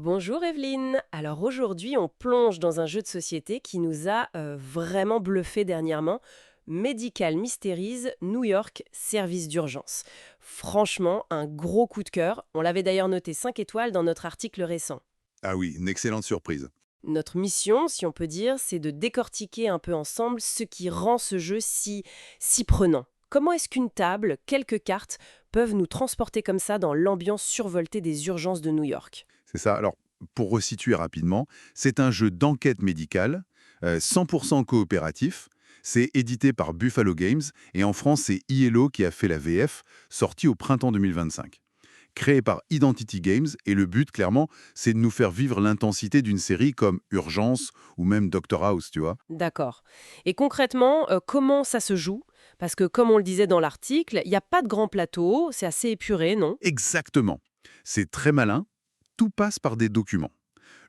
Bonjour Evelyne. Alors aujourd'hui, on plonge dans un jeu de société qui nous a vraiment bluffé dernièrement. Medical Mysteries New York Service d'urgence. Franchement, un gros coup de cœur. On l'avait d'ailleurs noté 5 étoiles dans notre article récent. Ah oui, une excellente surprise. Notre mission, si on peut dire, c'est de décortiquer un peu ensemble ce qui rend ce jeu si prenant. Comment est-ce qu'une table, quelques cartes, peuvent nous transporter comme ça dans l'ambiance survoltée des urgences de New York? C'est ça. Alors, pour resituer rapidement, c'est un jeu d'enquête médicale, 100% coopératif. C'est édité par Buffalo Games et en France, c'est ILO qui a fait la VF, sortie au printemps 2025. Créé par Identity Games et le but, clairement, c'est de nous faire vivre l'intensité d'une série comme Urgence ou même Doctor House, tu vois. D'accord. Et concrètement, comment ça se joue? Parce que comme on le disait dans l'article, il n'y a pas de grand plateau, c'est assez épuré, non? Exactement. C'est très malin, tout passe par des documents.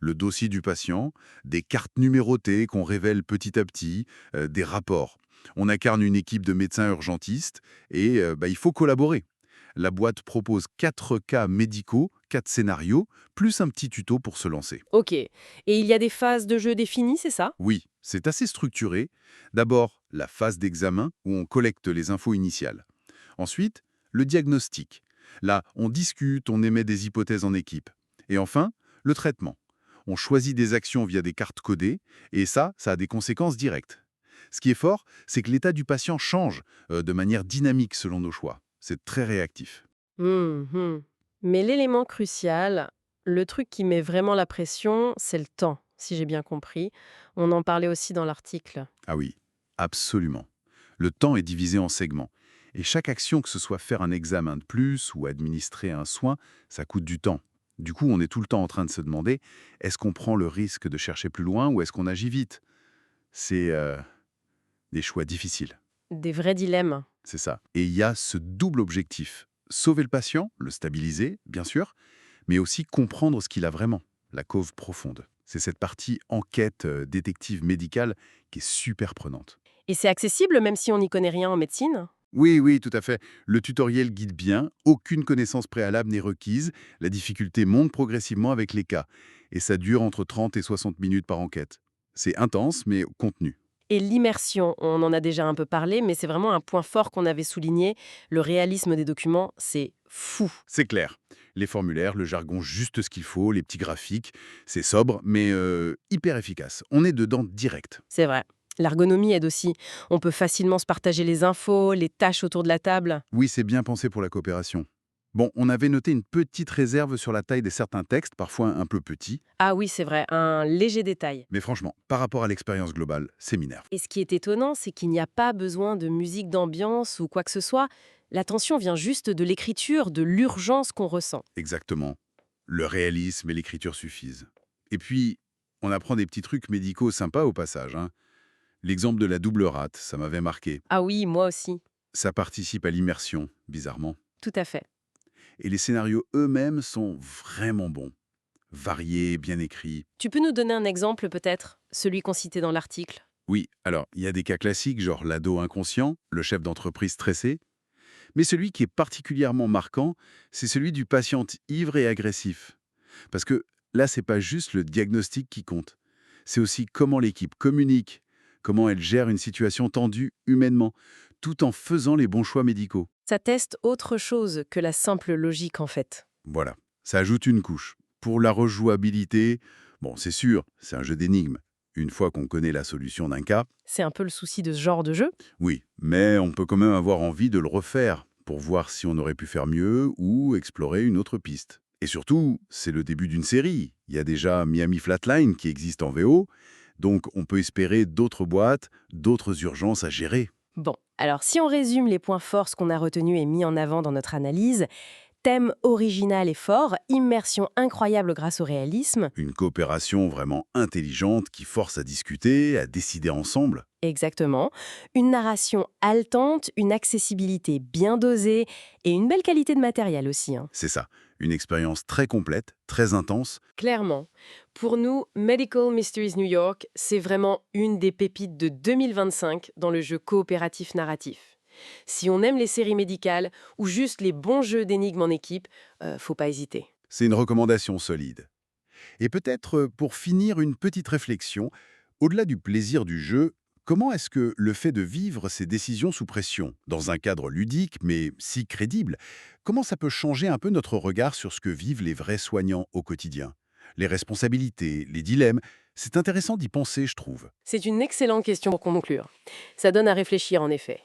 Le dossier du patient, des cartes numérotées qu'on révèle petit à petit, des rapports. On incarne une équipe de médecins urgentistes et il faut collaborer. La boîte propose 4 cas médicaux, 4 scénarios, plus un petit tuto pour se lancer. Ok. Et il y a des phases de jeu définies, c'est ça? Oui, c'est assez structuré. D'abord, la phase d'examen où on collecte les infos initiales. Ensuite, le diagnostic. Là, on discute, on émet des hypothèses en équipe. Et enfin, le traitement. On choisit des actions via des cartes codées, et ça a des conséquences directes. Ce qui est fort, c'est que l'état du patient change de manière dynamique selon nos choix. C'est très réactif. Mhm. Mais l'élément crucial, le truc qui met vraiment la pression, c'est le temps, si j'ai bien compris. On en parlait aussi dans l'article. Ah oui, absolument. Le temps est divisé en segments. Et chaque action, que ce soit faire un examen de plus ou administrer un soin, ça coûte du temps. Du coup, on est tout le temps en train de se demander, est-ce qu'on prend le risque de chercher plus loin ou est-ce qu'on agit vite? C'est des choix difficiles, Des vrais dilemmes. c'est ça. Et il y a ce double objectif. Sauver le patient, le stabiliser, bien sûr, mais aussi comprendre ce qu'il a vraiment, la cause profonde. C'est cette partie enquête détective médicale qui est super prenante. Et c'est accessible même si on n'y connaît rien en médecine? Oui, oui, tout à fait. Le tutoriel guide bien, aucune connaissance préalable n'est requise, la difficulté monte progressivement avec les cas, et ça dure entre 30 et 60 minutes par enquête. C'est intense, mais contenu. Et l'immersion, on en a déjà un peu parlé, mais c'est vraiment un point fort qu'on avait souligné. Le réalisme des documents, c'est fou. C'est clair. Les formulaires, le jargon juste ce qu'il faut, les petits graphiques, c'est sobre, mais hyper efficace. On est dedans direct. C'est vrai. L'ergonomie aide aussi. On peut facilement se partager les infos, les tâches autour de la table. Oui, c'est bien pensé pour la coopération. Bon, on avait noté une petite réserve sur la taille de certains textes, parfois un peu petits, Ah oui, c'est vrai, un léger détail. mais franchement, par rapport à l'expérience globale, c'est mineur. Et ce qui est étonnant, c'est qu'il n'y a pas besoin de musique d'ambiance ou quoi que ce soit. L'attention vient juste de l'écriture, de l'urgence qu'on ressent. Exactement. Le réalisme et l'écriture suffisent. Et puis, on apprend des petits trucs médicaux sympas au passage, hein. L'exemple de la double rate, ça m'avait marqué. Ah oui, moi aussi. Ça participe à l'immersion, bizarrement. Tout à fait. Et les scénarios eux-mêmes sont vraiment bons. Variés, bien écrits. Tu peux nous donner un exemple peut-être, celui qu'on citait dans l'article? Oui, alors, il y a des cas classiques, genre l'ado inconscient, le chef d'entreprise stressé. Mais celui qui est particulièrement marquant, c'est celui du patient ivre et agressif. Parce que là, c'est pas juste le diagnostic qui compte. C'est aussi comment l'équipe communique, comment elle gère une situation tendue humainement, tout en faisant les bons choix médicaux. Ça teste autre chose que la simple logique en fait. Voilà, ça ajoute une couche. Pour la rejouabilité, bon, c'est sûr, c'est un jeu d'énigmes. Une fois qu'on connaît la solution d'un cas, C'est un peu le souci de ce genre de jeu. oui, mais on peut quand même avoir envie de le refaire pour voir si on aurait pu faire mieux ou explorer une autre piste. Et surtout, c'est le début d'une série. Il y a déjà Miami Flatline qui existe en VO, donc on peut espérer d'autres boîtes, d'autres urgences à gérer. Bon, alors si on résume les points forts qu'on a retenus et mis en avant dans notre analyse, thème original et fort, immersion incroyable grâce au réalisme. Une coopération vraiment intelligente qui force à discuter, à décider ensemble. Exactement. Une narration haletante, une accessibilité bien dosée et une belle qualité de matériel aussi, hein. C'est ça, une expérience très complète, très intense. Clairement. Pour nous, Medical Mysteries New York, c'est vraiment une des pépites de 2025 dans le jeu coopératif narratif. Si on aime les séries médicales ou juste les bons jeux d'énigmes en équipe, faut pas hésiter. C'est une recommandation solide. Et peut-être, pour finir, une petite réflexion. Au-delà du plaisir du jeu, comment est-ce que le fait de vivre ces décisions sous pression, dans un cadre ludique mais si crédible, comment ça peut changer un peu notre regard sur ce que vivent les vrais soignants au quotidien? Les responsabilités, les dilemmes, c'est intéressant d'y penser, je trouve. C'est une excellente question pour conclure. Ça donne à réfléchir en effet.